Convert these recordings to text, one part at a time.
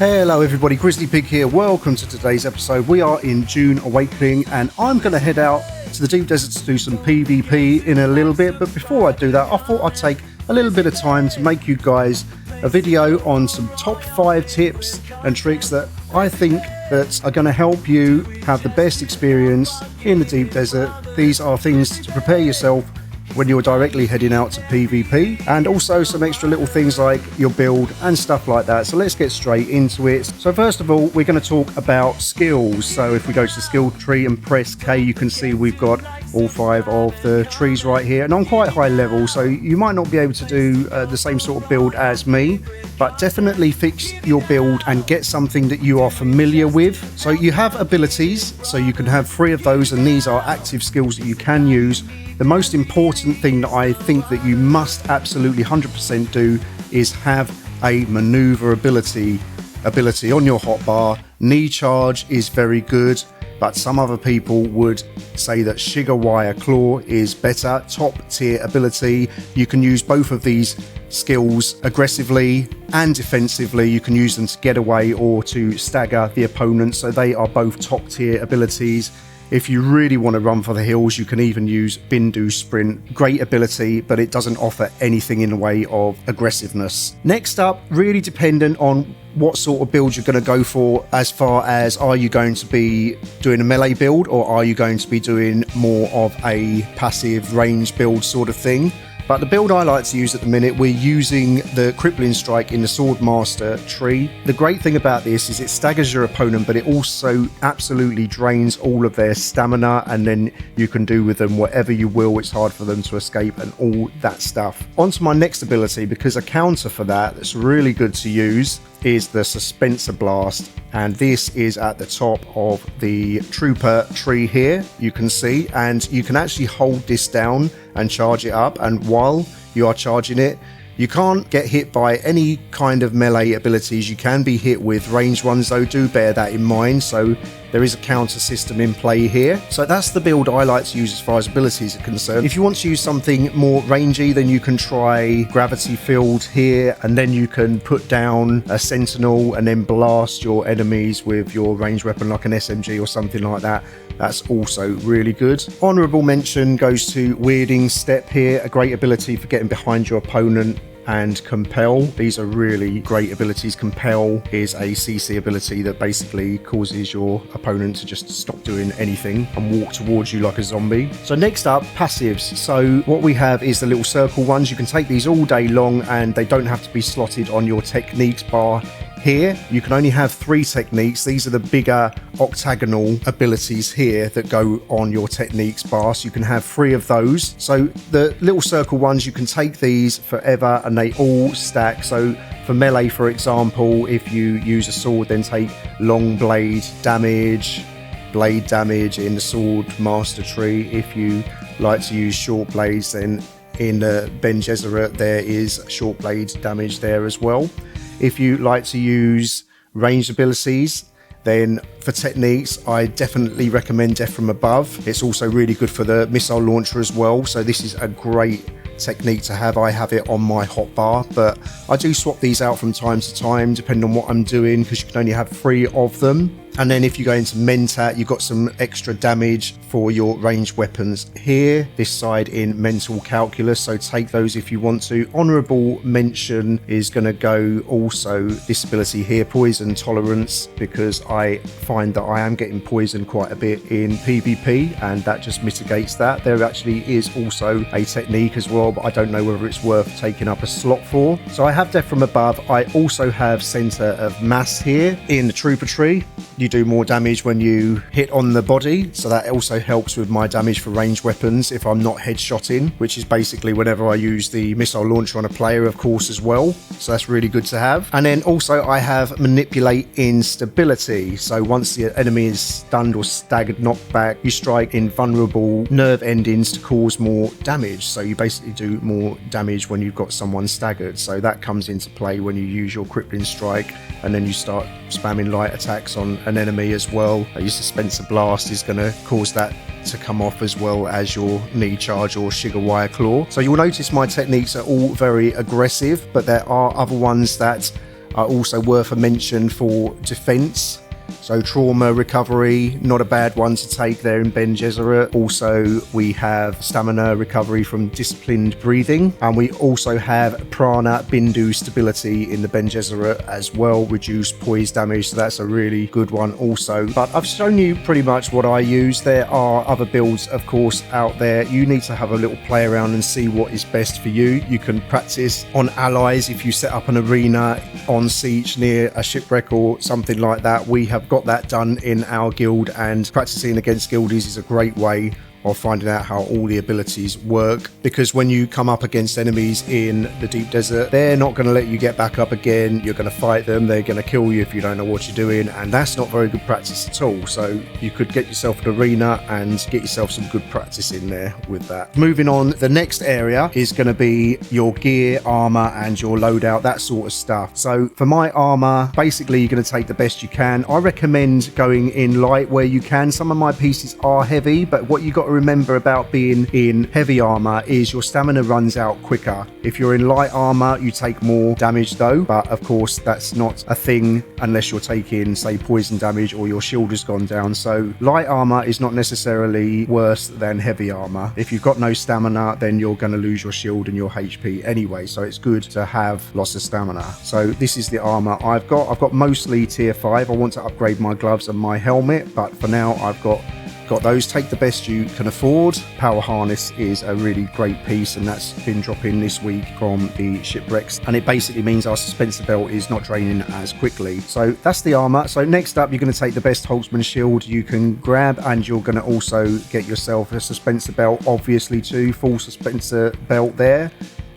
Hello everybody, Grizzly Pig here. Welcome to today's episode. We are in Dune Awakening and I'm going to head out to the deep desert to do some PvP in a little bit. But before I do that, I thought I'd take a little bit of time to make you guys a video on some top 5 tips and tricks that I think that are going to help you have the best experience in the deep desert. These are things to prepare yourself when you're directly heading out to PvP, and also some extra little things like your build and stuff like that. So let's get straight into it. So first of all, we're going to talk about skills. So if we go to the skill tree and press K, you can see we've got all 5 of the trees right here, and I'm quite high level, so you might not be able to do the same sort of build as me, but definitely fix your build and get something that you are familiar with. So you have abilities, so you can have 3 of those, and these are active skills that you can use. The most important thing that I think that you must absolutely 100% do is have a maneuverability on your hotbar. Knee charge is very good, but some other people would say that Sugar Wire Claw is better. Top tier ability. You can use both of these skills aggressively and defensively. You can use them to get away or to stagger the opponent, so they are both top tier abilities. If you really want to run for the hills, you can even use Bindu Sprint. Great ability, but it doesn't offer anything in the way of aggressiveness. Next up, really dependent on what sort of build you're going to go for, as far as are you going to be doing a melee build or are you going to be doing more of a passive range build sort of thing. But the build I like to use at the minute, we're using the Crippling Strike in the Swordmaster tree. The great thing about this is it staggers your opponent, but it also absolutely drains all of their stamina, and then you can do with them whatever you will. It's hard for them to escape and all that stuff. On to my next ability, because a counter for that that's really good to use is the Suspenser Blast, and this is at the top of the Trooper tree here, you can see, and you can actually hold this down and charge it up, and while you are charging it, you can't get hit by any kind of melee abilities. You can be hit with ranged ones though, do bear that in mind, so there is a counter system in play here. So that's the build I like to use as far as abilities are concerned. If you want to use something more rangy, then you can try Gravity Field here, and then you can put down a Sentinel and then blast your enemies with your ranged weapon like an SMG or something like that. That's also really good. Honourable mention goes to Weirding Step here, a great ability for getting behind your opponent, and Compel. These are really great abilities. Compel is a CC ability that basically causes your opponent to just stop doing anything and walk towards you like a zombie. So next up, passives. So what we have is the little circle ones. You can take these all day long and they don't have to be slotted on your techniques bar. Here, you can only have 3 techniques. These are the bigger octagonal abilities here that go on your techniques bar. So you can have 3 of those. So the little circle ones, you can take these forever and they all stack. So for melee, for example, if you use a sword, then take long blade damage in the Sword Master tree. If you like to use short blades, then in the Ben Gesserit, there is short blade damage there as well. If you like to use ranged abilities, then for techniques, I definitely recommend Death from Above. It's also really good for the missile launcher as well. So this is a great technique to have. I have it on my hotbar, but I do swap these out from time to time depending on what I'm doing, because you can only have 3 of them. And then if you go into Mentat, you've got some extra damage for your ranged weapons here, this side in Mental Calculus, so take those if you want to. Honourable mention is going to go also this ability here, Poison Tolerance, because I find that I am getting poisoned quite a bit in PvP, and that just mitigates that. There actually is also a technique as well, but I don't know whether it's worth taking up a slot for. So I have Death from Above. I also have Centre of Mass here in the Trooper tree. You do more damage when you hit on the body, so that also helps with my damage for ranged weapons if I'm not headshotting, which is basically whenever I use the missile launcher on a player, of course, as well. So that's really good to have. And then also I have Manipulate Instability. So once the enemy is stunned or staggered, knocked back, you strike in vulnerable nerve endings to cause more damage. So you basically do more damage when you've got someone staggered. So that comes into play when you use your Crippling Strike, and then you start spamming light attacks on an enemy as well. Your Suspenser Blast is going to cause that to come off, as well as your Knee Charge or Sugar Wire Claw. So you'll notice my techniques are all very aggressive, but there are other ones that are also worth a mention for defense. So trauma recovery, not a bad one to take there in Ben Gesserit. Also, we have stamina recovery from disciplined breathing. And we also have prana bindu stability in the Ben Gesserit as well, reduced poise damage. So that's a really good one also. But I've shown you pretty much what I use. There are other builds, of course, out there. You need to have a little play around and see what is best for you. You can practice on allies if you set up an arena on siege near a shipwreck or something like that. We have got that done in our guild, and practicing against guildies is a great way of finding out how all the abilities work, because when you come up against enemies in the deep desert, they're not going to let you get back up again. You're going to fight them, they're going to kill you if you don't know what you're doing, and that's not very good practice at all. So you could get yourself an arena and get yourself some good practice in there with that. Moving on, the next area is going to be your gear, armor, and your loadout, that sort of stuff. So for my armor, basically you're going to take the best you can. I recommend going in light where you can. Some of my pieces are heavy, but what you got to remember about being in heavy armor is your stamina runs out quicker. If you're in light armor, you take more damage though, but of course that's not a thing unless you're taking, say, poison damage or your shield has gone down. So light armor is not necessarily worse than heavy armor. If you've got no stamina, then you're going to lose your shield and your HP anyway, so it's good to have lots of stamina. So this is the armor I've got mostly tier 5. I want to upgrade my gloves and my helmet, but for now I've got those. Take the best you can afford. Power harness is a really great piece, and that's been dropping this week from the shipwrecks, and it basically means our suspensor belt is not draining as quickly. So that's the armor. So next up, you're going to take the best Holtzman shield you can grab, and you're going to also get yourself a suspensor belt, obviously too, full suspensor belt there.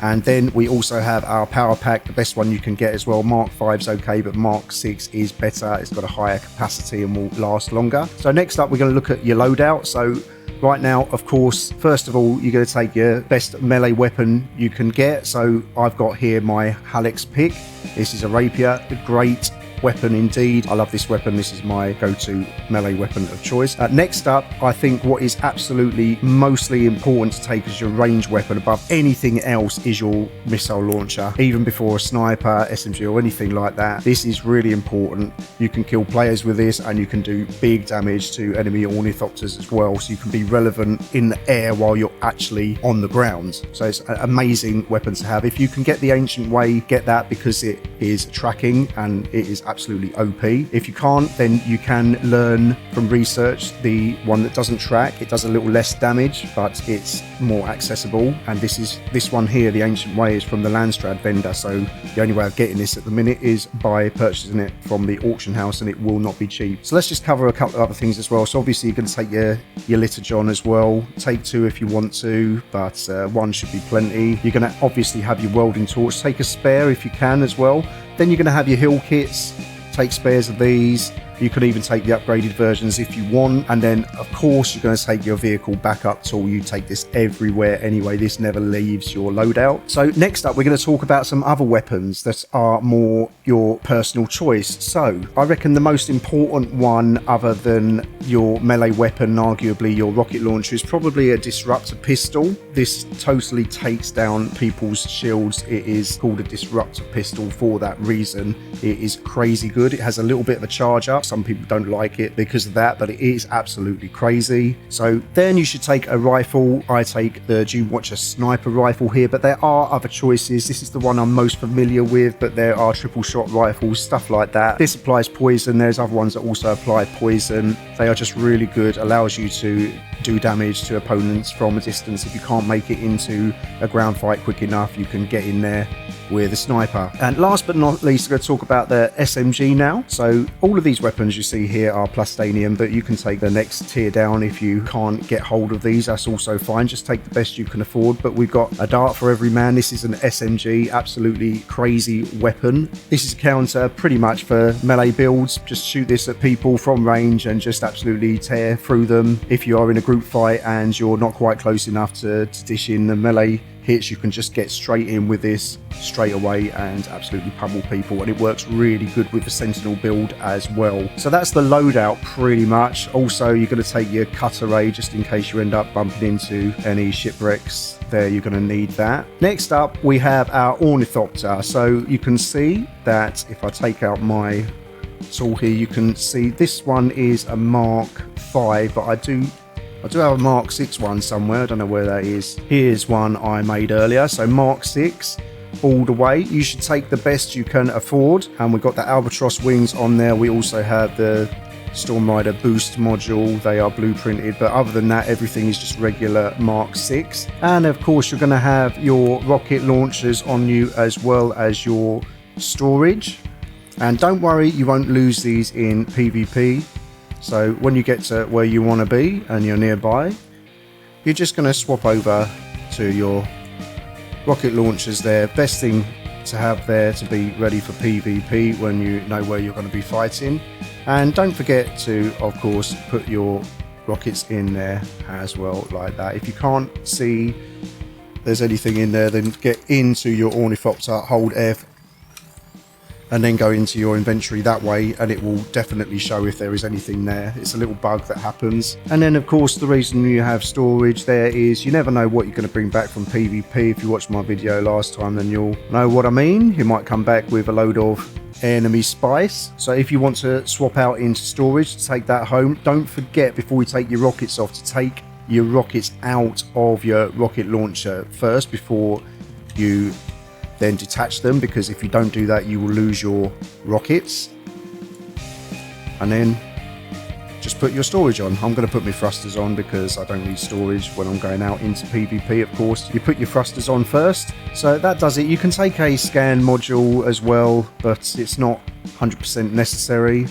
And then we also have our power pack, the best one you can get as well. Mark 5's okay, but Mark 6 is better. It's got a higher capacity and will last longer. So next up, we're going to look at your loadout. So right now, of course, first of all, you're going to take your best melee weapon you can get. So I've got here my Hallex pick. This is a rapier, a great weapon indeed. I love this weapon. This is my go-to melee weapon of choice. Next up, I think what is absolutely mostly important to take as your range weapon above anything else is your missile launcher. Even before a sniper, SMG or anything like that, this is really important. You can kill players with this, and you can do big damage to enemy ornithopters as well, so you can be relevant in the air while you're actually on the ground. So it's an amazing weapon to have. If you can get the Ancient Way, get that, because it is tracking and it is absolutely OP. If you can't, then you can learn from research the one that doesn't track. It does a little less damage, but it's more accessible. And this one here, the Ancient Way, is from the Landstrad vendor. So the only way of getting this at the minute is by purchasing it from the auction house, and it will not be cheap. So let's just cover a couple of other things as well. So obviously you're going to take your litage on as well. Take 2 if you want to, but 1 should be plenty. You're going to obviously have your welding torch. Take a spare if you can as well. Then you're going to have your hill kits. Take spares of these. You can even take the upgraded versions if you want. And then, of course, you're going to take your vehicle backup tool. You take this everywhere anyway. This never leaves your loadout. So next up, we're going to talk about some other weapons that are more your personal choice. So I reckon the most important one, other than your melee weapon, arguably your rocket launcher, is probably a disruptor pistol. This totally takes down people's shields. It is called a disruptor pistol for that reason. It is crazy good. It has a little bit of a charge up. Some people don't like it because of that, but it is absolutely crazy. So then you should take a rifle. I take the Dune Watcher sniper rifle here, but there are other choices. This is the one I'm most familiar with, but there are triple shot rifles, stuff like that. This applies poison. There's other ones that also apply poison. They are just really good. Allows you to do damage to opponents from a distance. If you can't make it into a ground fight quick enough, you can get in there with a sniper. And last but not least, we're going to talk about the SMG now. So all of these weapons you see here are plastanium, but you can take the next tier down if you can't get hold of these. That's also fine. Just take the best you can afford. But we've got a dart for every man. This is an SMG, absolutely crazy weapon. This is a counter pretty much for melee builds. Just shoot this at people from range and just absolutely tear through them. If you are in a group fight and you're not quite close enough to dish in the melee hits, you can just get straight in with this straight away and absolutely pummel people, and it works really good with the Sentinel build as well. So that's the loadout pretty much. Also, you're going to take your cutter ray just in case you end up bumping into any shipwrecks there, you're going to need that. Next up, we have our Ornithopter. So you can see that if I take out my tool here, you can see this one is a Mark 5, but I do have a Mark 6 one somewhere. I don't know where that is. Here's one I made earlier. So Mark 6 all the way. You should take the best you can afford. And we've got the Albatross wings on there. We also have the Storm Rider boost module. They are blueprinted, but other than that, everything is just regular Mark 6. And of course, you're going to have your rocket launchers on you as well as your storage. And don't worry, you won't lose these in PvP. So when you get to where you want to be and you're nearby, you're just going to swap over to your rocket launchers there. Best thing to have there to be ready for PvP when you know where you're going to be fighting. And don't forget to, of course, put your rockets in there as well, like that. If you can't see there's anything in there, then get into your Ornithopter, hold F, and then go into your inventory that way, and it will definitely show if there is anything there. It's a little bug that happens. And then of course the reason you have storage there is you never know what you're going to bring back from PvP. If you watched my video last time, then you'll know what I mean. You might come back with a load of enemy spice. So if you want to swap out into storage to take that home, don't forget before you take your rockets off to take your rockets out of your rocket launcher first before you then detach them, because if you don't do that you will lose your rockets. And then just put your storage on. I'm going to put my thrusters on because I don't need storage when I'm going out into PvP. Of course, you put your thrusters on first. So that does it. You can take a scan module as well, but it's not 100% necessary.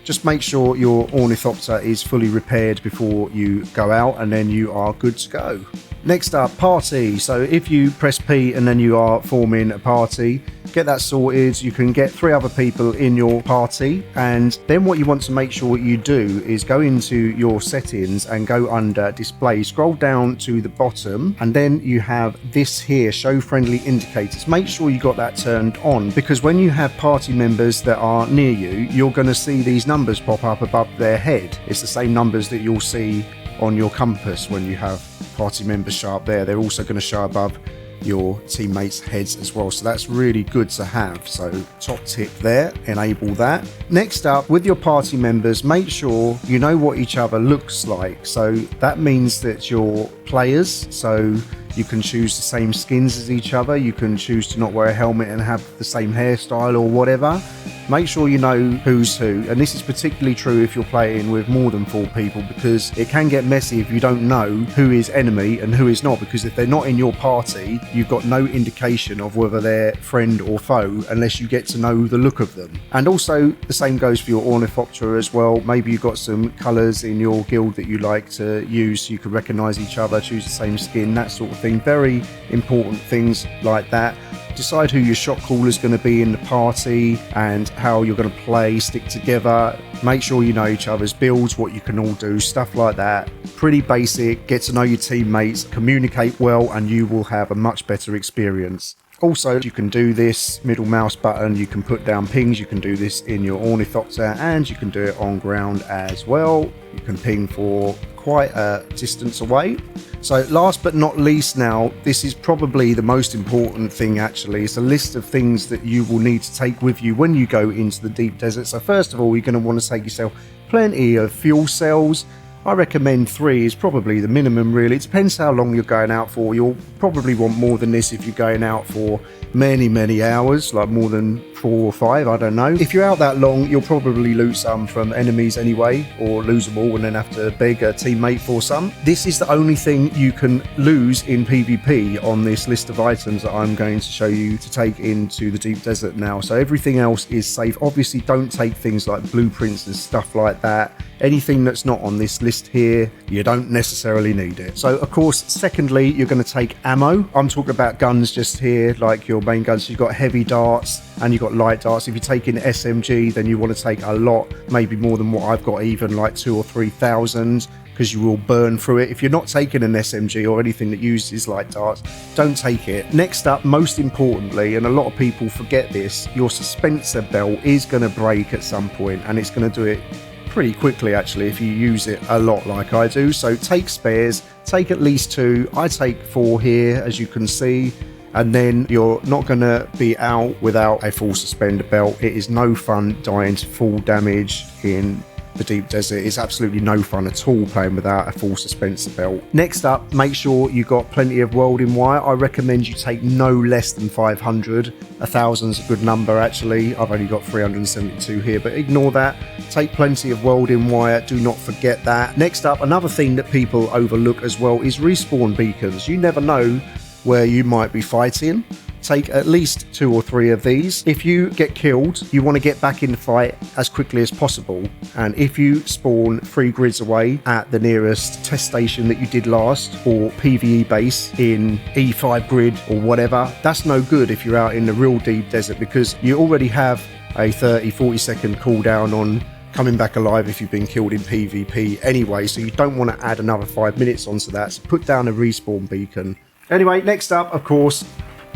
Just make sure your Ornithopter is fully repaired before you go out, and then you are good to go. Next up, party. So if you press P and then you are forming a party, get that sorted. You can get 3 other people in your party, and then what you want to make sure you do is go into your settings and go under display, scroll down to the bottom, and then you have this here, show friendly indicators. Make sure you got that turned on, because when you have party members that are near you, you're going to see these numbers pop up above their head. It's the same numbers that you'll see on your compass when you have party members show up there. They're also going to show above your teammates' heads as well, so that's really good to have. So top tip there, enable that. Next up, with your party members, make sure you know what each other looks like. So that means that your players, so you can choose the same skins as each other, you can choose to not wear a helmet and have the same hairstyle or whatever. Make sure you know who's who, and this is particularly true if you're playing with more than 4 people, because it can get messy if you don't know who is enemy and who is not, because if they're not in your party, you've got no indication of whether they're friend or foe unless you get to know the look of them. And also the same goes for your Ornithopter as well. Maybe you've got some colours in your guild that you like to use so you can recognise each other, choose the same skin, that sort of thing. Very important things like that. Decide who your shot caller is going to be in the party and how you're going to play, stick together. Make sure you know each other's builds, what you can all do, stuff like that. Pretty basic. Get to know your teammates, communicate well, and you will have a much better experience. Also, you can do this middle mouse button, you can put down pings, you can do this in your Ornithopter, and you can do it on ground as well. You can ping for quite a distance away. So last but not least now, this is probably the most important thing actually. It's a list of things that you will need to take with you when you go into the deep desert. So first of all, you're going to want to take yourself plenty of fuel cells. I recommend 3 is probably the minimum really. It depends how long you're going out for. You'll probably want more than this if you're going out for many hours, like more than 4 or 5, I don't know. If you're out that long, you'll probably lose some from enemies anyway, or lose them all and then have to beg a teammate for some. This is the only thing you can lose in PvP on this list of items that I'm going to show you to take into the deep desert now. So everything else is safe. Obviously don't take things like blueprints and stuff like that. anything that's not on this list here, you don't necessarily need it. So of course, secondly, you're going to take ammo. I'm talking about guns just here, like your main guns. You've got heavy darts and you've got light darts. If you're taking SMG, then you want to take a lot, maybe more than what I've got, even like 2,000 or 3,000, because you will burn through it. If you're not taking an SMG or anything that uses light darts, don't take it. Next up, most importantly, and a lot of people forget this, your suspensor belt is going to break at some point, and it's going to do it pretty quickly actually if you use it a lot like I do. So take spares, take at least 2. I take 4 here, as you can see, and then you're not going to be out without a full suspender belt. It is no fun dying to full damage in the deep desert. It's absolutely no fun at all playing without a full suspensor belt. Next up, make sure you got plenty of welding wire. I recommend you take no less than 500. 1,000's a good number actually. I've only got 372 here, but ignore that. Take plenty of welding wire, do not forget that. Next up, another thing that people overlook as well is respawn beacons. You never know where you might be fighting. Take at least 2 or 3 of these. If you get killed, you want to get back in the fight as quickly as possible. And if you spawn 3 grids away at the nearest test station that you did last, or PvE base in E5 grid or whatever, that's no good if you're out in the real deep desert, because you already have a 30-40 second cooldown on coming back alive if you've been killed in PvP anyway, so you don't want to add another 5 minutes onto that. So put down a respawn beacon. Anyway, next up, of course,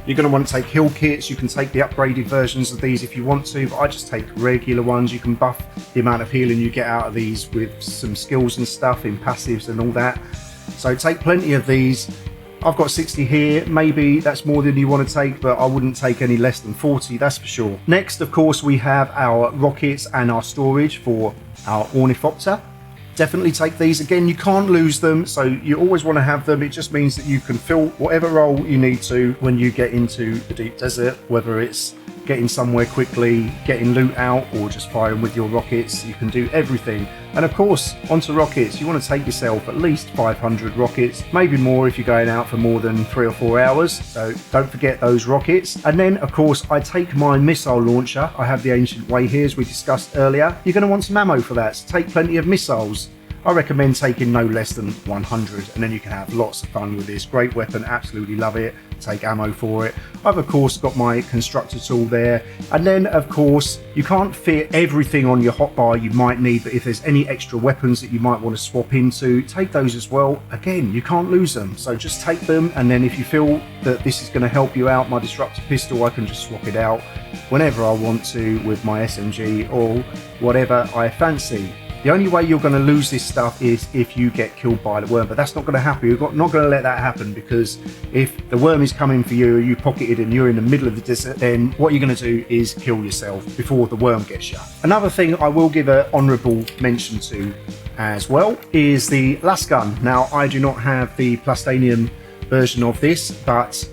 you're going to want to take heal kits. You can take the upgraded versions of these if you want to, but I just take regular ones. You can buff the amount of healing you get out of these with some skills and stuff in passives and all that. So take plenty of these. I've got 60 here. Maybe that's more than you want to take, but I wouldn't take any less than 40, that's for sure. Next, of course, we have our rockets and our storage for our Ornithopter. Definitely take these. Again, you can't lose them, so you always want to have them. It just means that you can fill whatever role you need to when you get into the deep desert, whether it's getting somewhere quickly, getting loot out, or just firing with your rockets. You can do everything. And of course, onto rockets, you want to take yourself at least 500 rockets, maybe more if you're going out for more than 3 or 4 hours. So don't forget those rockets. And then, of course, I take my missile launcher. I have the Ancient Way here, as we discussed earlier. You're going to want some ammo for that, so take plenty of missiles. I recommend taking no less than 100, and then you can have lots of fun with this. Great weapon, absolutely love it. Take ammo for it. I've of course got my constructor tool there, and then of course you can't fit everything on your hotbar you might need, but if there's any extra weapons that you might want to swap into, take those as well. Again, you can't lose them, so just take them, and then if you feel that this is going to help you out, my disruptor pistol, I can just swap it out whenever I want to with my SMG or whatever I fancy. The only way you're going to lose this stuff is if you get killed by the worm, but that's not going to happen. You're not going to let that happen, because if the worm is coming for you, you pocketed and you're in the middle of the desert, then what you're going to do is kill yourself before the worm gets you. Another thing I will give an honourable mention to as well is the las gun. Now, I do not have the Plastanium version of this, but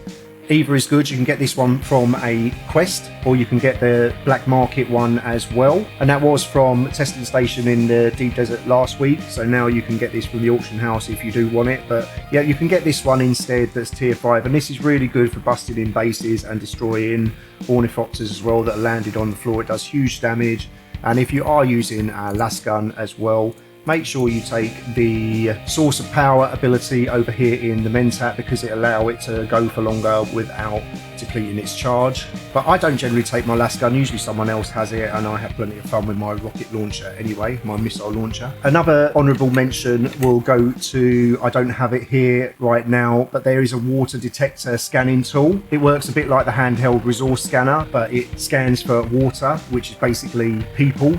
either is good. You can get this one from a quest, or you can get the black market one as well, and that was from a testing station in the deep desert last week, so now you can get this from the auction house if you do want it. But yeah, you can get this one instead, that's tier 5, and this is really good for busting in bases and destroying ornithopters as well that are landed on the floor. It does huge damage, and if you are using a las gun as well, make sure you take the source of power ability over here in the Mentat, because it allows it to go for longer without depleting its charge. But I don't generally take my las gun, usually someone else has it, and I have plenty of fun with my rocket launcher anyway, my missile launcher. Another honourable mention will go to, I don't have it here right now, but there is a water detector scanning tool. It works a bit like the handheld resource scanner, but it scans for water, which is basically people,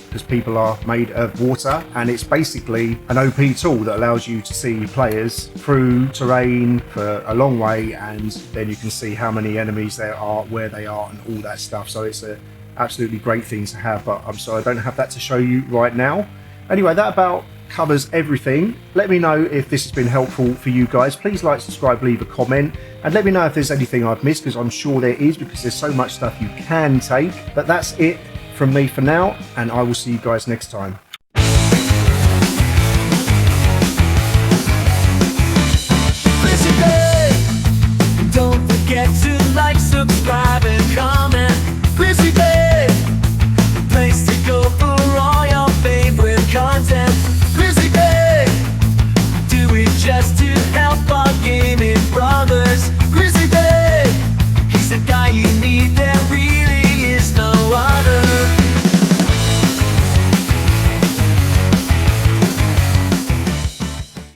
because people are made of water, and it's basically an OP tool that allows you to see players through terrain for a long way, and then you can see how many enemies there are, where they are, and all that stuff. So it's an absolutely great thing to have, but I'm sorry I don't have that to show you right now. Anyway, that about covers everything. Let me know if this has been helpful for you guys. Please like, subscribe, leave a comment, and let me know if there's anything I've missed, because I'm sure there is, because there's so much stuff you can take. But that's it from me for now, and I will see you guys next time.